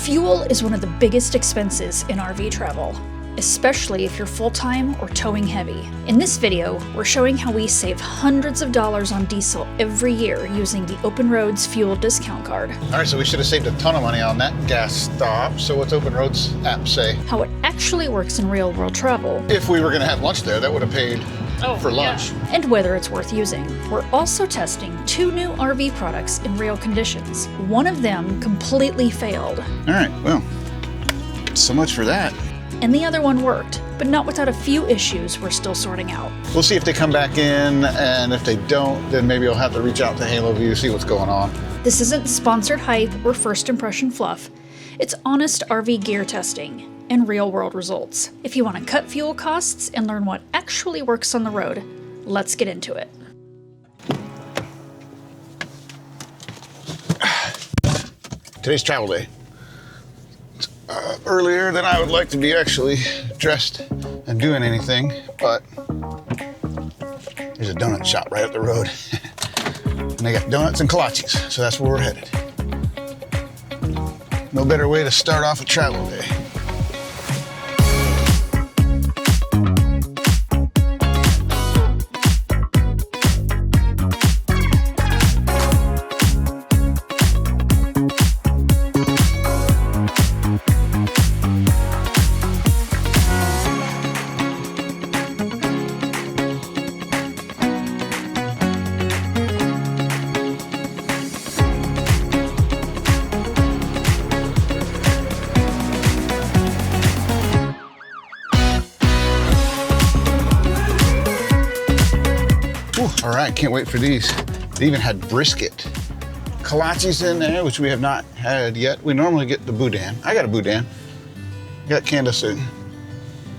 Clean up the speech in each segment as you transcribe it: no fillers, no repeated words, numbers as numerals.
Fuel is one of the biggest expenses in RV travel, especially if you're full-time or towing heavy. In this video, we're showing how we save hundreds of dollars on diesel every year using the Open Roads fuel discount card. All right, so we should have saved a ton of money on that gas stop. So what's Open Roads app say? How it actually works in real-world travel. If we were gonna have lunch there, that would have paid for lunch. Yeah. And whether it's worth using. We're also testing 2 new RV products in real conditions. One of them completely failed. All right, well, so much for that. And the other one worked, but not without a few issues we're still sorting out. We'll see if they come back in, and if they don't, then maybe I'll have to reach out to Haloview, see what's going on. This isn't sponsored hype or first impression fluff. It's honest RV gear testing and real-world results. If you want to cut fuel costs and learn what actually works on the road, let's get into it. Today's travel day. It's earlier than I would like to be actually dressed and doing anything, but there's a donut shop right up the road. And they got donuts and kolaches, so that's where we're headed. No better way to start off a travel day. All right, can't wait for these. They even had brisket. Kolaches in there, which we have not had yet. We normally get the Boudin. I got a Boudin. Got Candace a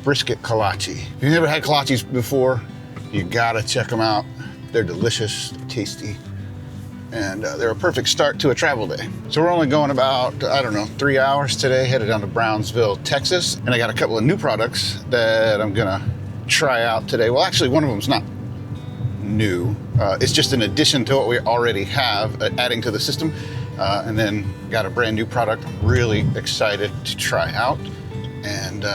brisket kolache. If you've never had kolaches before, you gotta check them out. They're delicious, tasty, and they're a perfect start to a travel day. So we're only going about, I don't know, 3 hours today, headed down to Brownsville, Texas. And I got a couple of new products that I'm gonna try out today. Well, actually, one of them's not new. It's just an addition to what we already have, adding to the system. And then got a brand new product I'm really excited to try out. And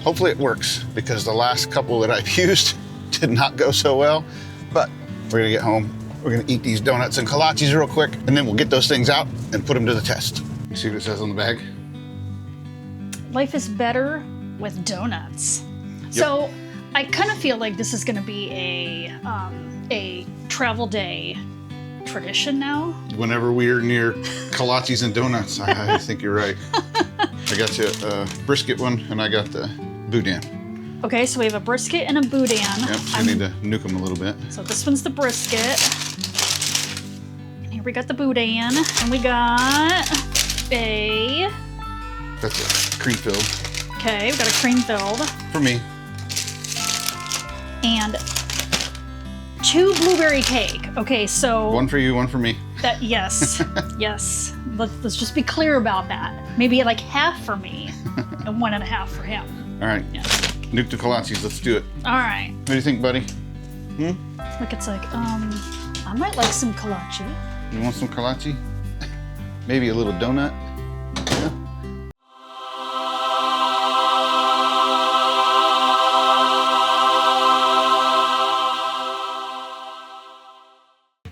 hopefully it works, because the last couple that I've used did not go so well. But we're gonna get home, we're gonna eat these donuts and kolaches real quick, and then we'll get those things out and put them to the test. You see what it says on the bag? Life is better with donuts. Yep. So I kind of feel like this is going to be a travel day tradition now. Whenever we're near kolaches and donuts, I think you're right. I got you a brisket one, and I got the Boudin. Okay, so we have a brisket and a Boudin. Yep, so you need to nuke them a little bit. So this one's the brisket. Here we got the Boudin, and we got a... That's a cream filled. Okay, we got a cream filled. For me. And 2 blueberry cake. Okay, so... One for you, one for me. That, yes, yes. Let's just be clear about that. Maybe like half for me and 1.5 for him. All right, Yeah. nuke the kolaches, let's do it. All right. What do you think, buddy? Look, it's like, I might like some kolache. You want some kolache? Maybe a little donut? Yeah.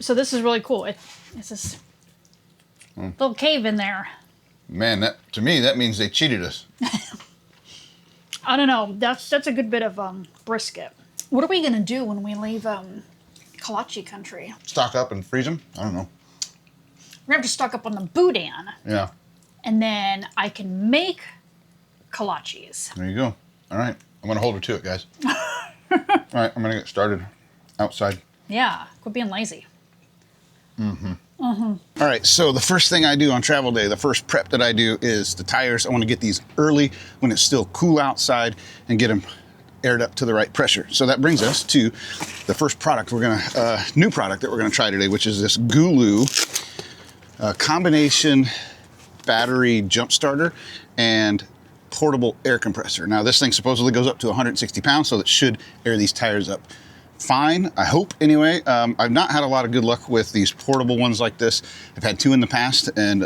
So this is really cool. It's this little cave in there. Man, that to me, that means they cheated us. I don't know. That's a good bit of brisket. What are we gonna do when we leave kolache country? Stock up and freeze them? I don't know. We're gonna have to stock up on the Boudin, Yeah, and then I can make kolaches. there you go. All right, I'm gonna hold her to it, guys. All right, I'm gonna get started outside. Yeah, quit being lazy. All right, so the first thing I do on travel day, the first prep that I do is the tires. I want to get these early when it's still cool outside and get them aired up to the right pressure. So that brings us to the first product new product that we're gonna try today, which is this Gulu combination battery jump starter and portable air compressor. Now this thing supposedly goes up to 160 pounds, so it should air these tires up fine, I hope anyway. I've not had a lot of good luck with these portable ones like this. I've had two in the past, and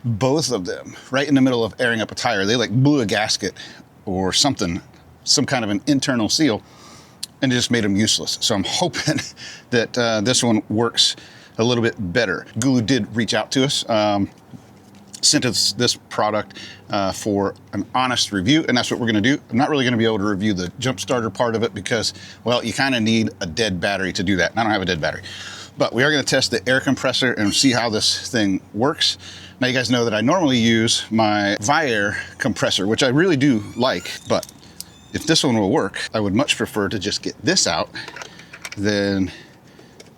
both of them right in the middle of airing up a tire. They like blew a gasket or something, some kind of an internal seal, and it just made them useless. So I'm hoping that this one works a little bit better. Gulu did reach out to us, sent us this product for an honest review, and that's what we're gonna do. I'm not really gonna be able to review the jump starter part of it because, well, you kind of need a dead battery to do that, and I don't have a dead battery. But we are gonna test the air compressor and see how this thing works. Now you guys know that I normally use my Viair compressor, which I really do like, but if this one will work, I would much prefer to just get this out than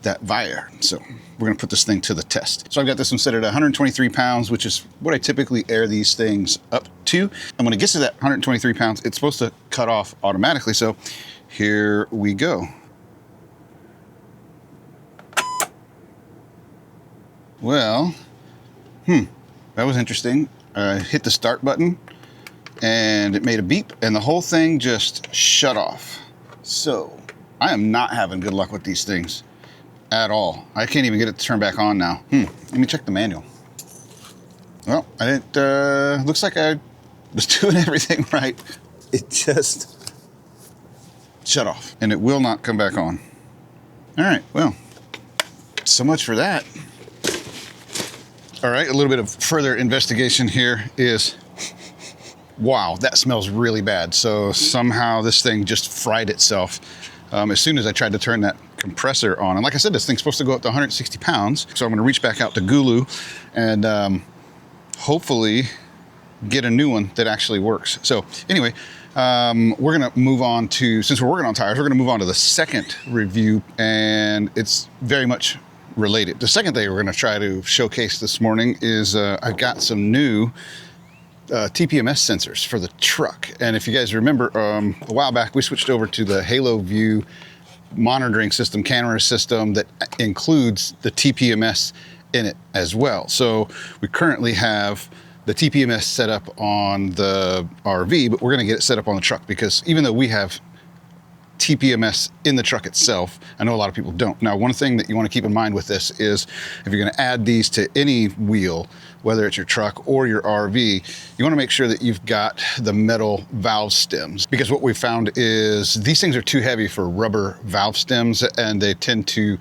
that Viair. So we're gonna put this thing to the test. So I've got this one set at 123 pounds, which is what I typically air these things up to. And when it gets to that 123 pounds, it's supposed to cut off automatically. So here we go. Well, that was interesting. I hit the start button and it made a beep and the whole thing just shut off. So I am not having good luck with these things at all. I can't even get it to turn back on now. Let me check the manual. Well, it looks like I was doing everything right. It just shut off and it will not come back on. All right, well, so much for that. All right, a little bit of further investigation here is, wow, that smells really bad. So somehow this thing just fried itself as soon as I tried to turn that compressor on. And like I said, this thing's supposed to go up to 160 pounds. So I'm gonna reach back out to Gulu and hopefully get a new one that actually works. So anyway, we're gonna move on to, since we're working on tires, we're gonna move on to the second review, and it's very much related. The second thing we're gonna try to showcase this morning is I've got some new TPMS sensors for the truck. And if you guys remember, a while back, we switched over to the Haloview monitoring system, camera system that includes the TPMS in it as well. So we currently have the TPMS set up on the RV, but we're gonna get it set up on the truck because even though we have TPMS in the truck itself, I know a lot of people don't. Now, one thing that you want to keep in mind with this is if you're going to add these to any wheel, whether it's your truck or your RV, you want to make sure that you've got the metal valve stems, because what we found is these things are too heavy for rubber valve stems and they tend to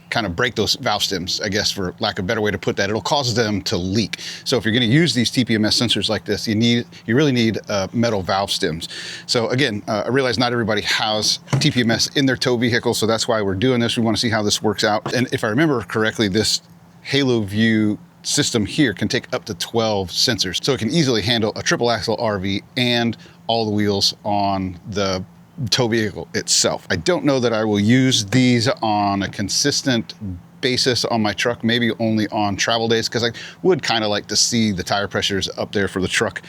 kind of break those valve stems, I guess, for lack of a better way to put that. It'll cause them to leak. So if you're going to use these TPMS sensors like this, you really need metal valve stems. So again, I realize not everybody has TPMS in their tow vehicle, so that's why we're doing this. We want to see how this works out. And if I remember correctly, this Haloview system here can take up to 12 sensors. So it can easily handle a triple axle RV and all the wheels on the tow vehicle itself. I don't know that I will use these on a consistent basis on my truck, maybe only on travel days, because I would kind of like to see the tire pressures up there for the truck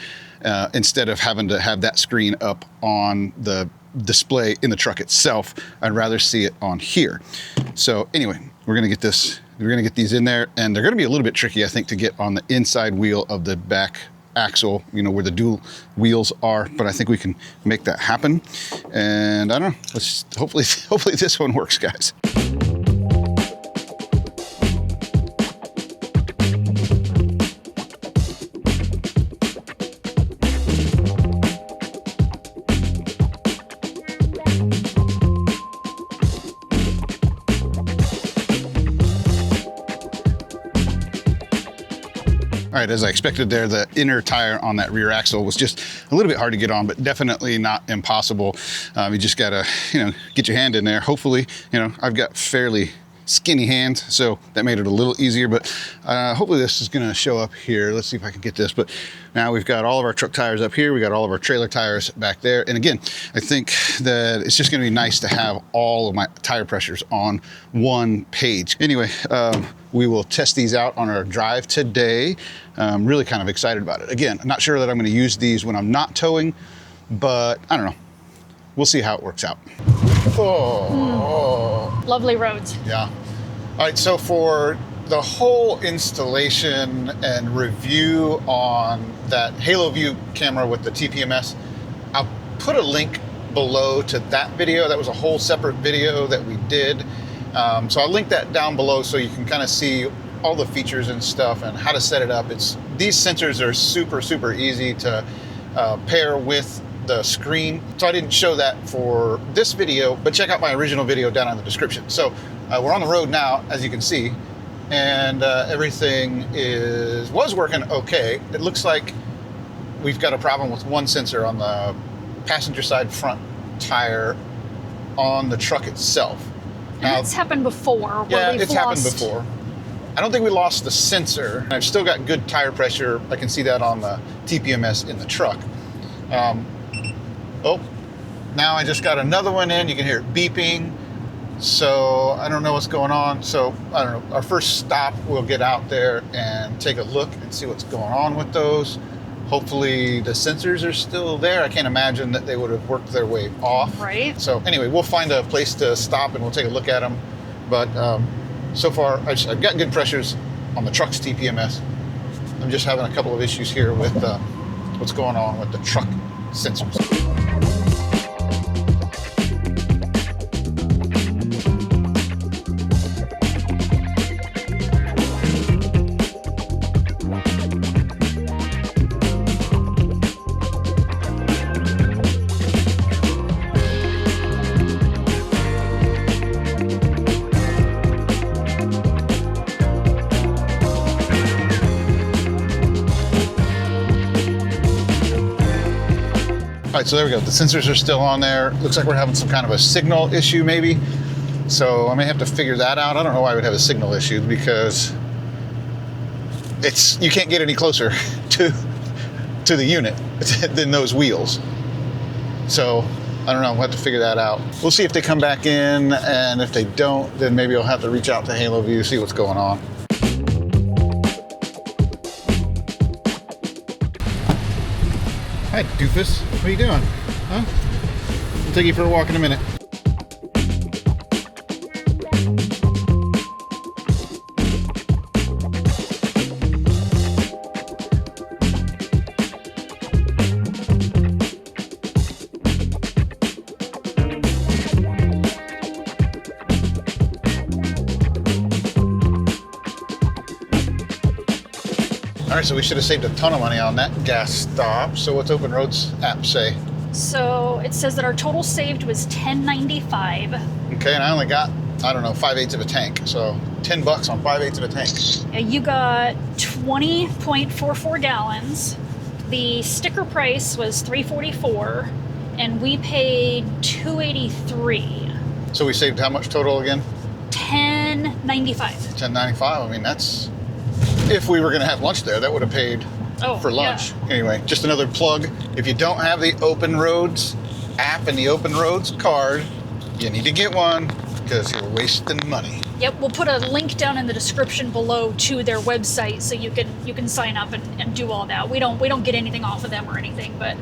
instead of having to have that screen up on the display in the truck itself. I'd rather see it on here. So anyway, we're gonna get these in there, and they're gonna be a little bit tricky, I think, to get on the inside wheel of the back axle, you know, where the dual wheels are, but I think we can make that happen. And I don't know, let's hopefully this one works, guys. All right, as I expected there, the inner tire on that rear axle was just a little bit hard to get on, but definitely not impossible. You just gotta, get your hand in there. Hopefully, I've got fairly skinny hands, so that made it a little easier, but hopefully this is gonna show up here. Let's see if I can get this. But now we've got all of our truck tires up here. We got all of our trailer tires back there. And again, I think that it's just gonna be nice to have all of my tire pressures on one page. Anyway, we will test these out on our drive today. I'm really kind of excited about it. Again, I'm not sure that I'm gonna use these when I'm not towing, but I don't know. We'll see how it works out. Oh. Lovely roads. Yeah. All right, so for the whole installation and review on that Haloview camera with the TPMS, I'll put a link below to that video. That was a whole separate video that we did. So I'll link that down below so you can kind of see all the features and stuff and how to set it up. These sensors are super easy to pair with the screen. So I didn't show that for this video, but check out my original video down in the description. So we're on the road now, as you can see, and everything was working okay. It looks like we've got a problem with one sensor on the passenger side front tire on the truck itself. Now, it's happened before. Yeah, it's happened before. I don't think we lost the sensor. I've still got good tire pressure. I can see that on the TPMS in the truck. Oh, now I just got another one in. You can hear it beeping. So I don't know what's going on. So I don't know. Our first stop, we'll get out there and take a look and see what's going on with those. Hopefully the sensors are still there. I can't imagine that they would have worked their way off. Right. So anyway, we'll find a place to stop and we'll take a look at them. But so far, I've got good pressures on the truck's TPMS. I'm just having a couple of issues here with what's going on with the truck sensors. All right, so there we go. The sensors are still on there. Looks like we're having some kind of a signal issue maybe. So I may have to figure that out. I don't know why I would have a signal issue because you can't get any closer to the unit than those wheels. So I don't know, we'll have to figure that out. We'll see if they come back in, and if they don't, then maybe I'll have to reach out to Haloview, see what's going on. Hi, doofus. What are you doing? Huh? I'll take you for a walk in a minute. All right, so we should have saved a ton of money on that gas stop. So what's Open Roads app say? So it says that our total saved was $10.95. Okay, and I only got, I don't know, 5/8 of a tank. So $10 on 5/8 of a tank. You got 20.44 gallons. The sticker price was $3.44, and we paid $2.83. So we saved how much total again? $10.95. $10.95. I mean, that's, if we were going to have lunch there, that would have paid for lunch. Yeah. Anyway, just another plug. If you don't have the Open Roads app and the Open Roads card, you need to get one because you're wasting money. Yep, we'll put a link down in the description below to their website so you can sign up and do all that. We don't get anything off of them or anything, but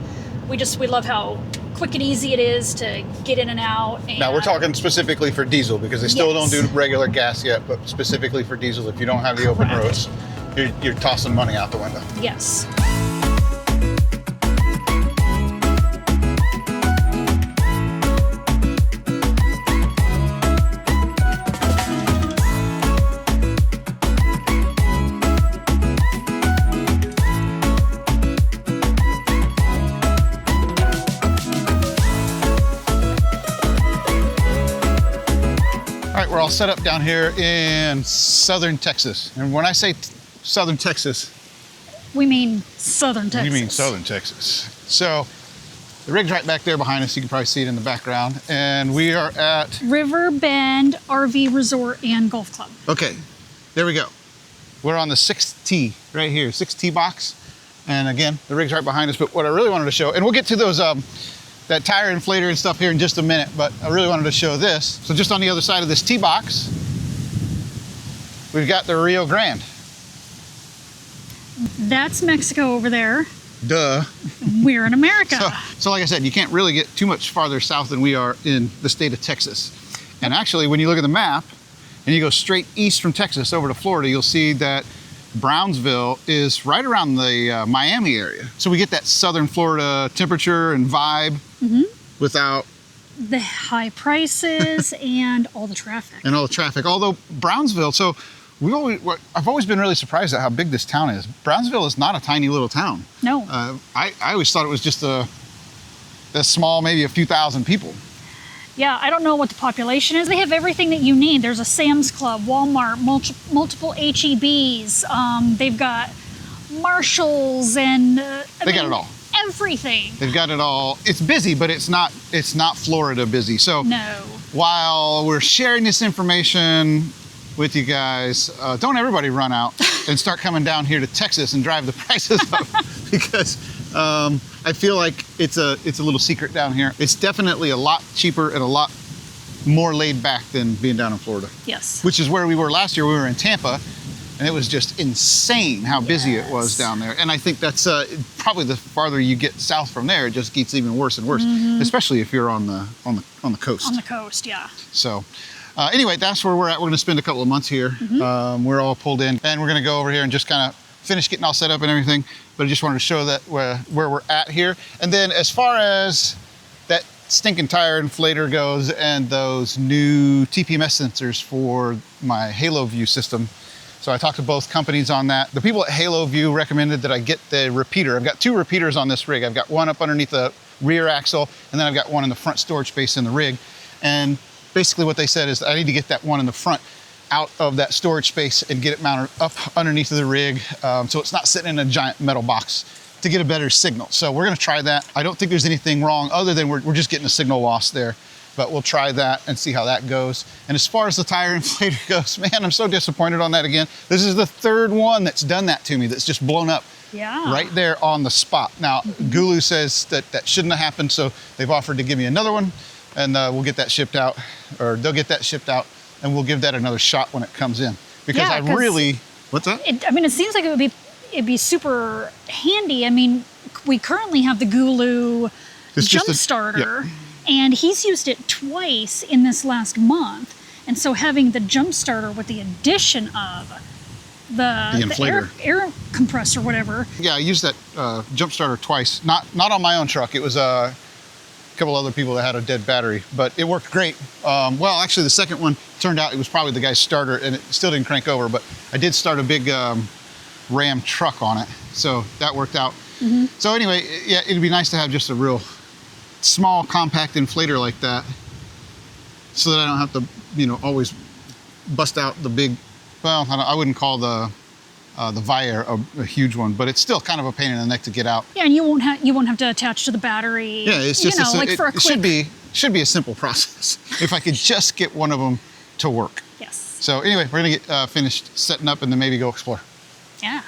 we love how quick and easy it is to get in and out. And now we're talking specifically for diesel because they still don't do regular gas yet, but specifically for diesel, if you don't have the Open Roads, you're tossing money out the window. Yes. All right, we're all set up down here in southern Texas. And when I say southern Texas, we mean southern Texas. We mean southern Texas. So the rig's right back there behind us. You can probably see it in the background. And we are at River Bend RV Resort and Golf Club. Okay, there we go. We're on the 6T right here, 6T box. And again, the rig's right behind us. But what I really wanted to show, and we'll get to those that tire inflator and stuff here in just a minute, but I really wanted to show this. So just on the other side of this T box, we've got the Rio Grande. That's Mexico over there. Duh. We're in America. So like I said, you can't really get too much farther south than we are in the state of Texas. And actually, when you look at the map and you go straight east from Texas over to Florida, you'll see that Brownsville is right around the Miami area. So we get that southern Florida temperature and vibe without the high prices and all the traffic. Although Brownsville, so I've always been really surprised at how big this town is. Brownsville is not a tiny little town. No. I always thought it was just a small, maybe a few thousand people. Yeah, I don't know what the population is. They have everything that you need. There's a Sam's Club, Walmart, multiple HEBs. They've got Marshalls and They got it all. Everything. They've got it all. It's busy, but it's not Florida busy. So no. While we're sharing this information with you guys, don't everybody run out and start coming down here to Texas and drive the prices up because I feel like it's a little secret down here. It's definitely a lot cheaper and a lot more laid back than being down in Florida. Yes. Which is where we were last year. We were in Tampa, and it was just insane how busy it was down there. And I think that's probably the farther you get south from there, it just gets even worse and worse, especially if you're on the coast. On the coast, yeah. So anyway, that's where we're at. We're gonna spend a couple of months here. We're all pulled in, and we're gonna go over here and just kind of finish getting all set up and everything. But I just wanted to show that where we're at here. And then as far as that stinking tire inflator goes and those new TPMS sensors for my Haloview system. So I talked to both companies on that. The people at Haloview recommended that I get the repeater. I've got 2 repeaters on this rig. I've got one up underneath the rear axle, and then I've got one in the front storage space in the rig. And basically what they said is I need to get that one in the front out of that storage space and get it mounted up underneath of the rig so it's not sitting in a giant metal box to get a better signal. So we're gonna try that. I don't think there's anything wrong other than we're just getting a signal loss there. But we'll try that and see how that goes. And as far as the tire inflator goes, man, I'm so disappointed on that again. This is the 3rd one that's done that to me, that's just blown up right there on the spot. Now, Gulu says that shouldn't have happened, so they've offered to give me another one, and we'll get that shipped out, or they'll get that shipped out, and we'll give that another shot when it comes in. Because I really, what's that? It seems like it'd be super handy. I mean, we currently have the Gulu jump starter. Yeah. And he's used it twice in this last month. And so having the jump starter with the addition of the inflator, air compressor, whatever. Yeah, I used that jump starter twice. Not on my own truck. It was a couple other people that had a dead battery, but it worked great. Well, actually the second one turned out it was probably the guy's starter and it still didn't crank over, but I did start a big Ram truck on it. So that worked out. So anyway, yeah, it'd be nice to have just a real small compact inflator like that so that I don't have to, always bust out the big, well, I wouldn't call the Vire a huge one, but it's still kind of a pain in the neck to get out. Yeah, and you won't have to attach to the battery. Yeah, it's just for a quick... should be a simple process if I could just get one of them to work. Yes. So anyway, we're gonna get finished setting up and then maybe go explore. Yeah.